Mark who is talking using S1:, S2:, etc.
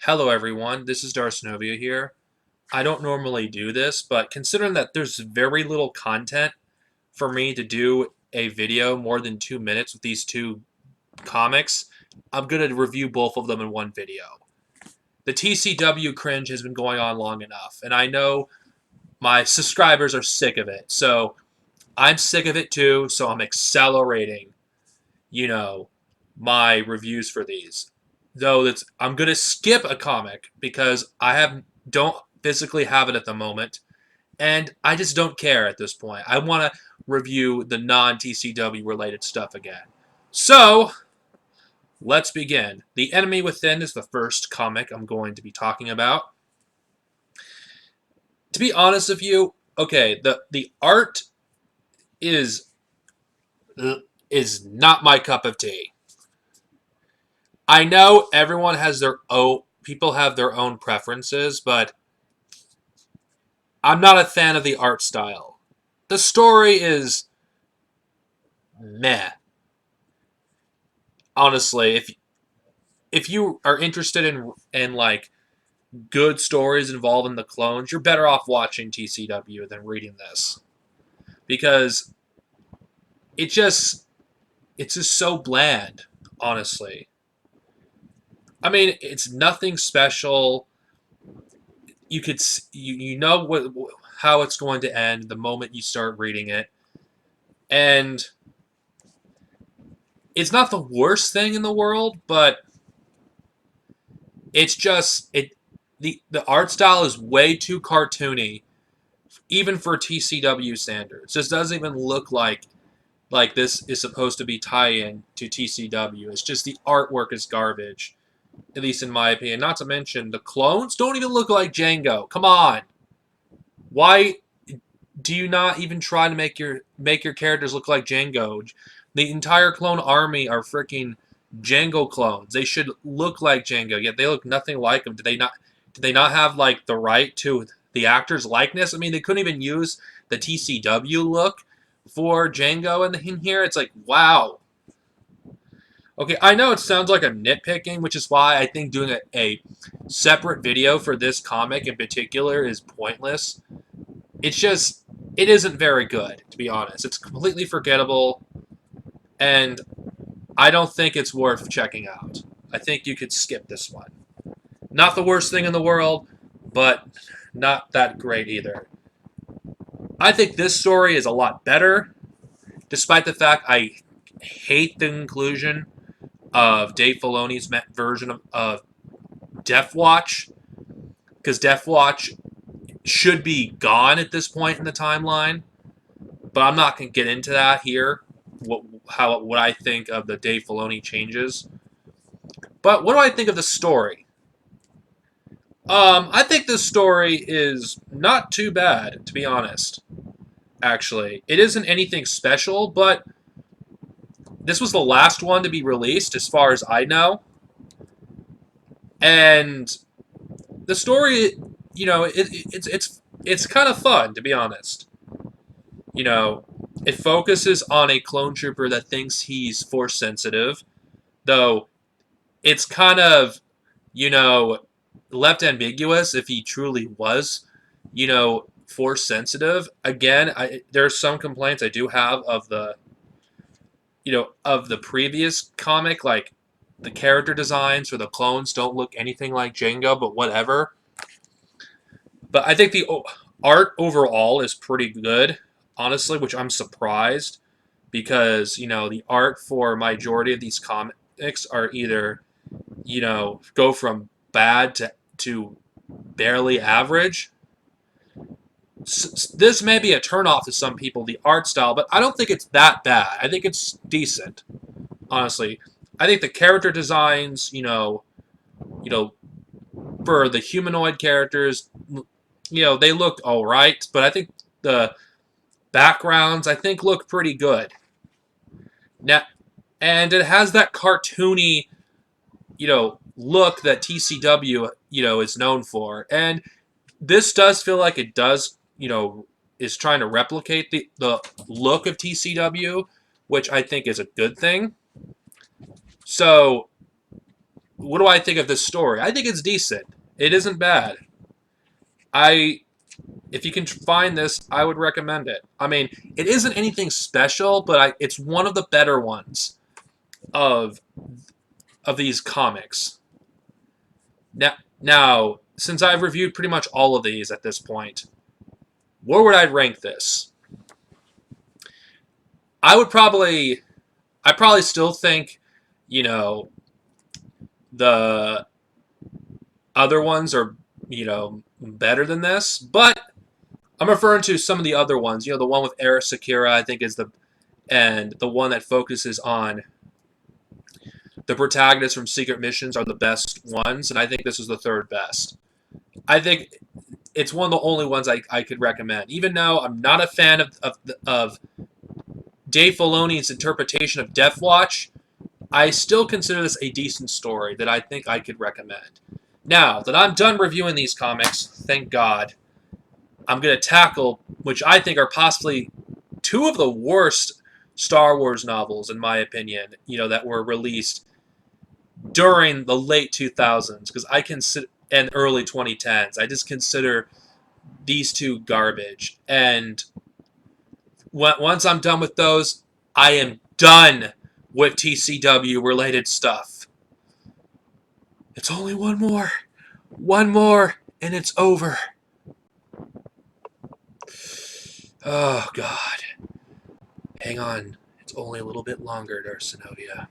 S1: Hello everyone, this is Darcinovia here. I don't normally do this, but considering that there's very little content for me to do a video more than 2 minutes with these two comics, I'm going to review both of them in one video. The TCW cringe has been going on long enough, and I know my subscribers are sick of it, so I'm sick of it too, so I'm accelerating, you know, my reviews for these. Though I'm gonna skip a comic because don't physically have it at the moment, and I just don't care at this point. I want to review the non TCW related stuff again. So let's begin. The Enemy Within is the first comic I'm going to be talking about. To be honest with you, okay, the art is is not my cup of tea. I know everyone has their own people have their own preferences, but I'm not a fan of the art style. The story is meh. Honestly, if you are interested in like good stories involving the clones, you're better off watching TCW than reading this because it just it's just so bland, honestly. I mean, it's nothing special. You know how it's going to end the moment you start reading it, and it's not the worst thing in the world, but it's just the art style is way too cartoony, even for TCW standards. This doesn't even look like this is supposed to be tie-in to TCW. It's just the artwork is garbage, at least in my opinion. Not to mention the clones don't even look like Django. Come on, why do you not even try to make your characters look like Django? The entire clone army are freaking Django clones. They should look like Django, yet they look nothing like him. Did they not have like the right to the actor's likeness? I mean, they couldn't even use the TCW look for Django in here. It's like, wow. Okay, I know it sounds like I'm nitpicking, which is why I think doing a separate video for this comic in particular is pointless. It's just, it isn't very good, to be honest. It's completely forgettable, and I don't think it's worth checking out. I think you could skip this one. Not the worst thing in the world, but not that great either. I think this story is a lot better, despite the fact I hate the inclusion of Dave Filoni's version of Death Watch, because Death Watch should be gone at this point in the timeline. But I'm not going to get into that here. What I think of the Dave Filoni changes. But what do I think of the story? I think this story is not too bad, to be honest. Actually, it isn't anything special, but this was the last one to be released, as far as I know. And the story, it's kind of fun, to be honest. You know, it focuses on a clone trooper that thinks he's force sensitive, though it's kind of, you know, left ambiguous if he truly was, force sensitive. Again, there's some complaints I do have of the previous comic, like the character designs for the clones don't look anything like Django, but whatever. But I think the art overall is pretty good, honestly, which I'm surprised because, the art for majority of these comics are either, go from bad to barely average. This may be a turnoff to some people, the art style, but I don't think it's that bad. I think it's decent, honestly. I think the character designs, for the humanoid characters, they look all right, but I think the backgrounds, I think, look pretty good. Now, and it has that cartoony, look that TCW, is known for. And this does feel like it does, is trying to replicate the look of TCW, which I think is a good thing. So, what do I think of this story? I think it's decent. It isn't bad. I If you can find this, I would recommend it. I mean, it isn't anything special, but it's one of the better ones of these comics. Now, since I've reviewed pretty much all of these at this point, where would I rank this? I would probably, I probably still think, you know, the other ones are, better than this, but I'm referring to some of the other ones. The one with Era Sakura, I think and the one that focuses on the protagonists from Secret Missions are the best ones, and I think this is the third best. I think it's one of the only ones I could recommend. Even though I'm not a fan of Dave Filoni's interpretation of Death Watch, I still consider this a decent story that I think I could recommend. Now that I'm done reviewing these comics, thank God, I'm going to tackle, which I think are possibly two of the worst Star Wars novels, in my opinion, that were released during the late 2000s, because I consider, and early 2010s, I just consider these two garbage. And once I'm done with those, I am done with TCW related stuff. It's only one more, and it's over. Oh, God. Hang on. It's only a little bit longer, Darth Zenobia.